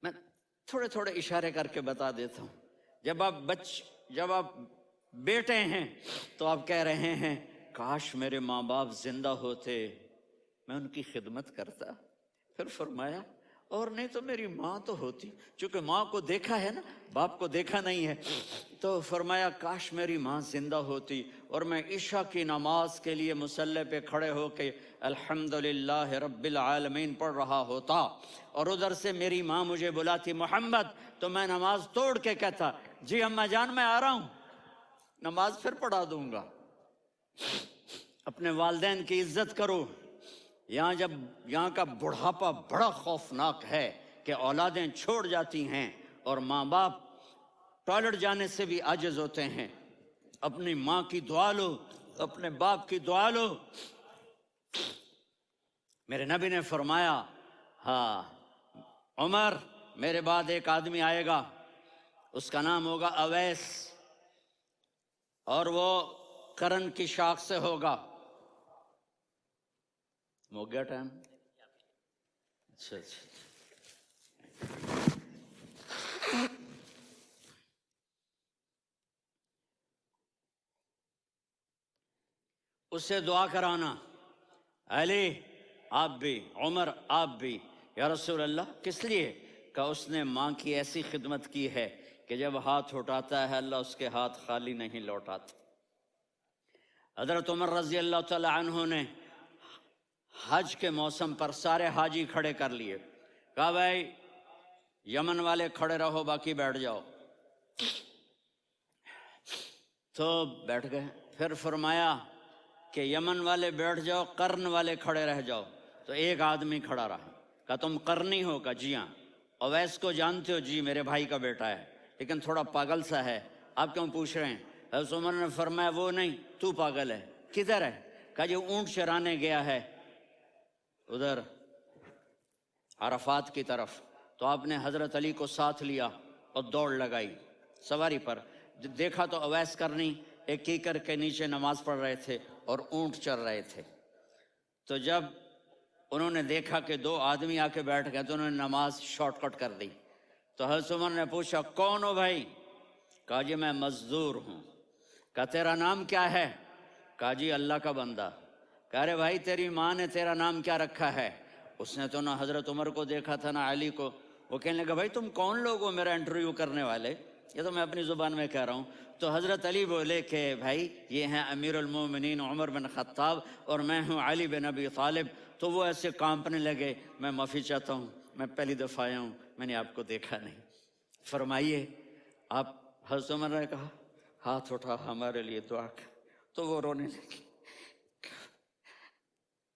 میں تھوڑے تھوڑے اشارے کر کے بتا دیتا ہوں. جب آپ بیٹے ہیں تو آپ کہہ رہے ہیں کاش میرے ماں باپ زندہ ہوتے، میں ان کی خدمت کرتا. پھر فرمایا اور نہیں تو میری ماں تو ہوتی، چونکہ ماں کو دیکھا ہے نا، باپ کو دیکھا نہیں ہے. تو فرمایا کاش میری ماں زندہ ہوتی اور میں عشاء کی نماز کے لیے مصلی پہ کھڑے ہو کے الحمدللہ رب العالمین پڑھ رہا ہوتا، اور ادھر سے میری ماں مجھے بلاتی محمد، تو میں نماز توڑ کے کہتا جی اماں جان میں آ رہا ہوں، نماز پھر پڑھا دوں گا. اپنے والدین کی عزت کرو. یہاں کا بڑھاپا بڑا خوفناک ہے کہ اولادیں چھوڑ جاتی ہیں اور ماں باپ ٹوائلٹ جانے سے بھی عاجز ہوتے ہیں. اپنی ماں کی دعا لو، اپنے باپ کی دعا لو. میرے نبی نے فرمایا ہاں عمر میرے بعد ایک آدمی آئے گا، اس کا نام ہوگا اویس، اور وہ کرن کی شاخ سے ہوگا. ہو گیا ٹائم؟ اچھا. اس سے دعا کرانا، علی آپ بھی، عمر آپ بھی. یا رسول اللہ کس لیے؟ کہ اس نے ماں کی ایسی خدمت کی ہے کہ جب ہاتھ اٹھاتا ہے اللہ اس کے ہاتھ خالی نہیں لوٹاتا. حضرت عمر رضی اللہ تعالی عنہ نے حج کے موسم پر سارے حاجی کھڑے کر لیے، کہا بھائی یمن والے کھڑے رہو باقی بیٹھ جاؤ. تو بیٹھ گئے. پھر فرمایا کہ یمن والے بیٹھ جاؤ، قرن والے کھڑے رہ جاؤ. تو ایک آدمی کھڑا رہا. کہا تم قرنی ہو؟ کہا جی ہاں. اویس کو جانتے ہو؟ جی میرے بھائی کا بیٹا ہے لیکن تھوڑا پاگل سا ہے، آپ کیوں پوچھ رہے ہیں؟ حضرت عمر نے فرمایا وہ نہیں، تو پاگل ہے. کدھر ہے؟ کہا جی اونٹ چرانے گیا ہے ادھر عرفات کی طرف. تو آپ نے حضرت علی کو ساتھ لیا اور دوڑ لگائی سواری پر. دیکھا تو اویس کرنی ایک کیکر کے نیچے نماز پڑھ رہے تھے اور اونٹ چر رہے تھے. تو جب انہوں نے دیکھا کہ دو آدمی آ کے بیٹھ گئے تو انہوں نے نماز شارٹ کٹ کر دی. تو حضرت عمر نے پوچھا کون ہو بھائی؟ کہا جی میں مزدور ہوں. کہا تیرا نام کیا ہے؟ کہا جی اللہ کا بندہ. کہا رے بھائی تیری ماں نے تیرا نام کیا رکھا ہے؟ اس نے تو نہ حضرت عمر کو دیکھا تھا نہ علی کو. وہ کہنے لگا بھائی تم کون لوگ ہو میرا انٹرویو کرنے والے؟ یہ تو میں اپنی زبان میں کہہ رہا ہوں. تو حضرت علی بولے کہ بھائی یہ ہیں امیر المومنین عمر بن خطاب اور میں ہوں علی بن ابی طالب. تو وہ ایسے کانپنے لگے. میں معافی چاہتا ہوں، میں پہلی دفعہ آیا ہوں، میں نے آپ کو دیکھا نہیں. فرمائیے آپ. حضرت عمر نے کہا ہاتھ اٹھا ہمارے لیے دعا کر. تو وہ رونے لگی.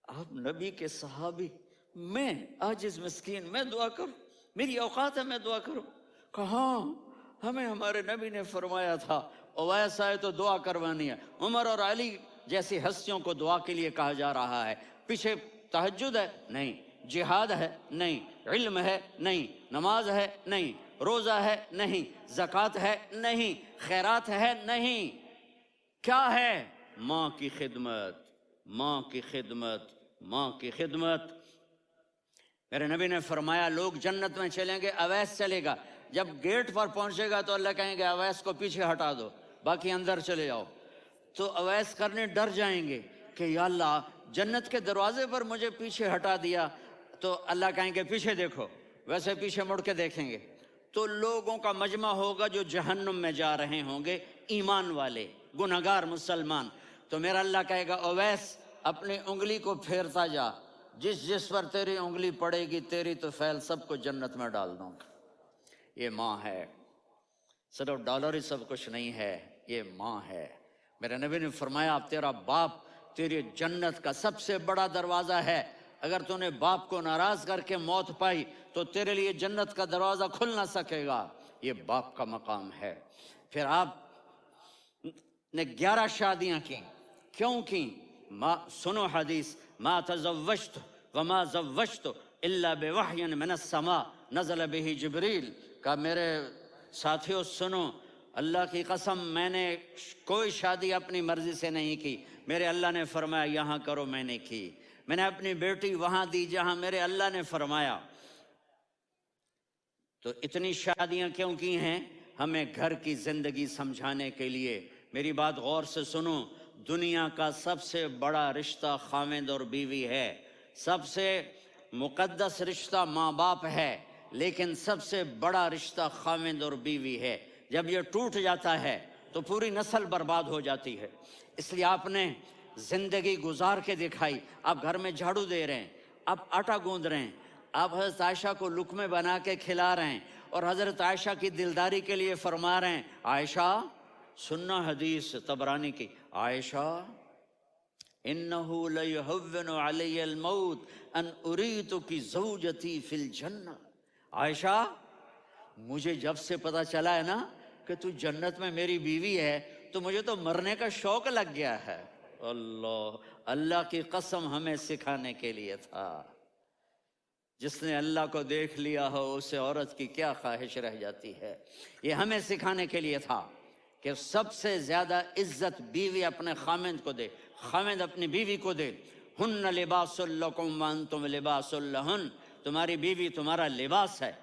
آپ نبی کے صحابی، میں عاجز مسکین میں دعا کروں؟ میری اوقات ہے میں دعا کروں؟ کہاں ہمیں ہمارے نبی نے فرمایا تھا اویس آئے تو دعا کروانی ہے. عمر اور علی جیسی ہستیوں کو دعا کے لیے کہا جا رہا ہے. پیچھے تہجد ہے؟ نہیں. جہاد ہے؟ نہیں. علم ہے؟ نہیں. نماز ہے؟ نہیں. روزہ ہے؟ نہیں. زکوٰۃ ہے؟ نہیں. خیرات ہے؟ نہیں. کیا ہے؟ ماں کی خدمت، ماں کی خدمت، ماں کی خدمت. میرے نبی نے فرمایا لوگ جنت میں چلیں گے، اویس چلے گا. جب گیٹ پر پہنچے گا تو اللہ کہیں گے اویس کو پیچھے ہٹا دو، باقی اندر چلے جاؤ. تو اویس کرنے ڈر جائیں گے کہ یا اللہ جنت کے دروازے پر مجھے پیچھے ہٹا دیا. تو اللہ کہیں گے پیچھے دیکھو، ویسے پیچھے مڑ کے دیکھیں گے تو لوگوں کا مجمع ہوگا جو جہنم میں جا رہے ہوں گے، ایمان والے، گنہگار مسلمان. تو میرا اللہ کہے گا اویس اپنی انگلی کو پھیرتا جا، جس پر تیری انگلی پڑے گی تیری تو فیل سب کو جنت میں ڈال دوں گا. یہ ماں ہے، صرف ڈالر ہی سب کچھ نہیں ہے، یہ ماں ہے. میرے نبی نے فرمایا اب تیرا باپ تیری جنت کا سب سے بڑا دروازہ ہے. اگر تو نے باپ کو ناراض کر کے موت پائی تو تیرے لیے جنت کا دروازہ کھل نہ سکے گا. یہ باپ کا مقام ہے. پھر آپ نے 11 شادیاں کی. کیوں کی؟ سنو حدیث، ما تزوجت وما زوجت الا بوحی من السماء نزل به جبریل. کہ میرے ساتھیوں سنو، اللہ کی قسم میں نے کوئی شادی اپنی مرضی سے نہیں کی. میرے اللہ نے فرمایا یہاں کرو، میں نے کی. میں نے اپنی بیٹی وہاں دی جہاں میرے اللہ نے فرمایا. تو اتنی شادیاں کیوں کی ہیں؟ ہمیں گھر کی زندگی سمجھانے کے لیے۔ میری بات غور سے سنو، دنیا کا سب سے بڑا رشتہ خاوند اور بیوی ہے، سب سے مقدس رشتہ ماں باپ ہے، لیکن سب سے بڑا رشتہ خاوند اور بیوی ہے۔ جب یہ ٹوٹ جاتا ہے تو پوری نسل برباد ہو جاتی ہے۔ اس لیے آپ نے زندگی گزار کے دکھائی۔ آپ گھر میں جھاڑو دے رہے ہیں، آپ آٹا گوندھ رہے ہیں، آپ حضرت عائشہ کو لقمے بنا کے کھلا رہے ہیں، اور حضرت عائشہ کی دلداری کے لیے فرما رہے ہیں، عائشہ سننا حدیث طبرانی کی، عائشہ انہو لیہون علی الموت ان اریتک زوجتی فی الجنہ۔ عائشہ مجھے جب سے پتا چلا ہے نا کہ تو جنت میں میری بیوی ہے تو مجھے تو مرنے کا شوق لگ گیا ہے۔ اللہ کی قسم ہمیں سکھانے کے لیے تھا۔ جس نے اللہ کو دیکھ لیا ہو اسے عورت کی کیا خواہش رہ جاتی ہے۔ یہ ہمیں سکھانے کے لیے تھا کہ سب سے زیادہ عزت بیوی اپنے خاوند کو دے، خاوند اپنی بیوی کو دے۔ ہن لباس لکم وانتم لباس لہن، تمہاری بیوی تمہارا لباس ہے،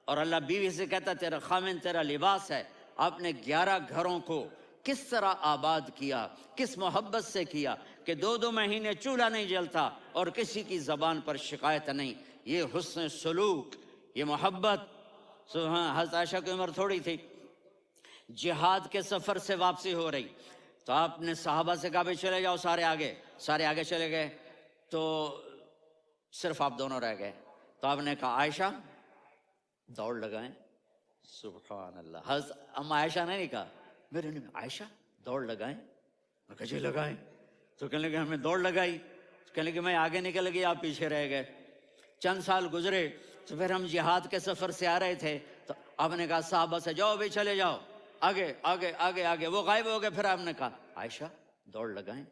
اور اللہ بیوی سے کہتا تیرا خاوند تیرا لباس ہے۔ آپ نے 11 گھروں کو کس طرح آباد کیا، کس محبت سے کیا کہ 2 مہینے چولہا نہیں جلتا اور کسی کی زبان پر شکایت نہیں۔ یہ حسن سلوک، یہ محبت۔ حضرت عائشہ کی عمر تھوڑی تھی، جہاد کے سفر سے واپسی ہو رہی، تو آپ نے صحابہ سے کہا بھی چلے جاؤ، سارے آگے چلے گئے، تو صرف آپ دونوں رہ گئے۔ تو آپ نے کہا عائشہ دوڑ لگائیں۔ سبحان اللہ، حضرت اما عائشہ نے نہیں کہا، میرے نے عائشہ دوڑ لگائیں، میں کہا جی لگائیں۔ تو کہنے لگے ہمیں دوڑ لگائی، کہنے لگے میں آگے نکل گئی، آپ پیچھے رہ گئے۔ چند سال گزرے تو پھر ہم جہاد کے سفر سے آ رہے تھے، تو آپ نے کہا صحابہ سے جاؤ بھی چلے جاؤ، آگے آگے آگے آگے، وہ غائب ہو گئے۔ پھر آپ نے کہا عائشہ دوڑ لگائیں،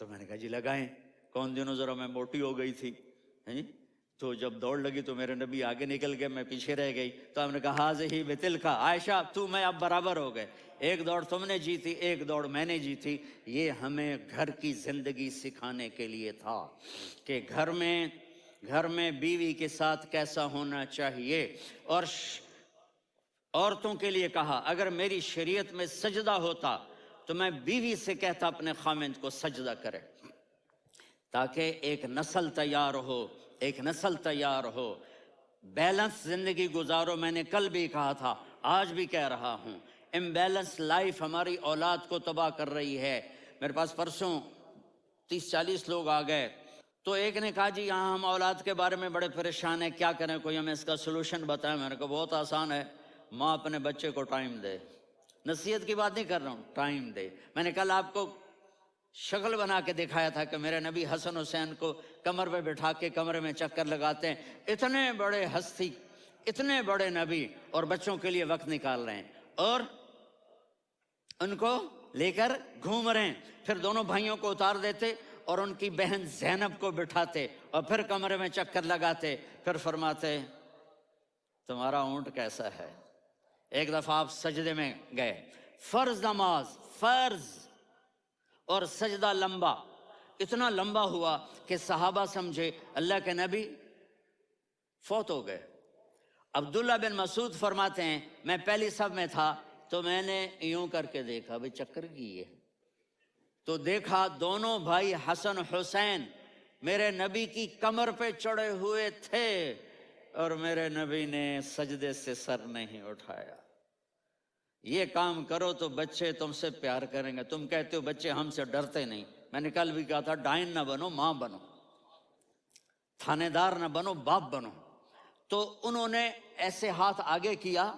تو میں نے کہا جی لگائیں۔ کون دنوں ذرا میں موٹی ہو گئی تھی، تو جب دوڑ لگی تو میرے نبی آگے نکل گئے، میں پیچھے رہ گئی۔ تو ہم نے کہا ہاذہ بتلک، عائشہ تو میں اب برابر ہو گئے، ایک دوڑ تم نے جیتی، ایک دوڑ میں نے جیتی۔ یہ ہمیں گھر کی زندگی سکھانے کے لیے تھا کہ گھر میں بیوی کے ساتھ کیسا ہونا چاہیے۔ اور عورتوں کے لیے کہا اگر میری شریعت میں سجدہ ہوتا تو میں بیوی سے کہتا اپنے خاوند کو سجدہ کرے، تاکہ ایک نسل تیار ہو، بیلنس زندگی گزارو۔ میں نے کل بھی کہا تھا، آج بھی کہہ رہا ہوں، امبیلنس لائف ہماری اولاد کو تباہ کر رہی ہے۔ میرے پاس پرسوں 30-40 لوگ آ گئے، تو ایک نے کہا جی یہاں ہم اولاد کے بارے میں بڑے پریشان ہیں، کیا کریں، کوئی ہمیں اس کا سلوشن بتائیں۔ میں نے کہا بہت آسان ہے، ماں اپنے بچے کو ٹائم دے۔ نصیحت کی بات نہیں کر رہا ہوں، ٹائم دے۔ میں نے کل آپ کو شکل بنا کے دکھایا تھا کہ میرے نبی حسن حسین کو کمر پہ بٹھا کے کمرے میں چکر لگاتے ہیں۔ اتنے بڑے ہستی، اتنے بڑے نبی، اور بچوں کے لیے وقت نکال رہے ہیں اور ان کو لے کر گھوم رہے ہیں۔ پھر دونوں بھائیوں کو اتار دیتے اور ان کی بہن زینب کو بٹھاتے اور پھر کمرے میں چکر لگاتے، پھر فرماتے تمہارا اونٹ کیسا ہے۔ ایک دفعہ آپ سجدے میں گئے، فرض نماز، فرض، اور سجدہ لمبا، اتنا لمبا ہوا کہ صحابہ سمجھے اللہ کے نبی فوت ہو گئے۔ عبداللہ بن مسعود فرماتے ہیں میں پہلی صف میں تھا تو میں نے یوں کر کے دیکھا بھی چکر کی ہے، تو دیکھا دونوں بھائی حسن حسین میرے نبی کی کمر پہ چڑھے ہوئے تھے اور میرے نبی نے سجدے سے سر نہیں اٹھایا۔ یہ کام کرو تو بچے تم سے پیار کریں گے۔ تم کہتے ہو بچے ہم سے ڈرتے نہیں، میں نے کل بھی کہا تھا ڈائن نہ بنو، ماں بنو، تھانے دار نہ بنو، باپ بنو۔ تو انہوں نے ایسے ہاتھ آگے کیا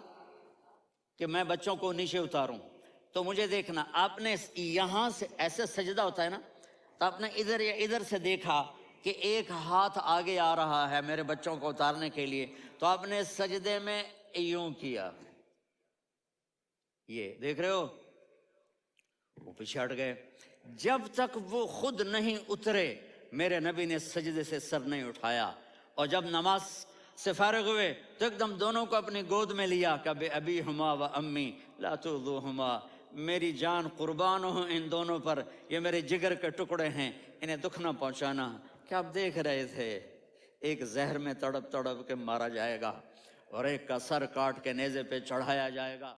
کہ میں بچوں کو نیچے اتاروں، تو مجھے دیکھنا، آپ نے یہاں سے ایسے سجدہ ہوتا ہے نا، تو آپ نے ادھر یا ادھر سے دیکھا کہ ایک ہاتھ آگے آ رہا ہے میرے بچوں کو اتارنے کے لیے، تو آپ نے سجدے میں یوں کیا، یہ دیکھ رہے ہو، وہ پیچھے ہٹ گئے۔ جب تک وہ خود نہیں اترے میرے نبی نے سجدے سے سر نہیں اٹھایا، اور جب نماز سے فارغ ہوئے تو ایک دم دونوں کو اپنی گود میں لیا کہ ابی ہما و امی لا تؤذوہما، میری جان قربان ہو ان دونوں پر، یہ میرے جگر کے ٹکڑے ہیں، انہیں دکھ نہ پہنچانا۔ کیا آپ دیکھ رہے تھے ایک زہر میں تڑپ تڑپ کے مارا جائے گا، اور ایک کا سر کاٹ کے نیزے پہ چڑھایا جائے گا۔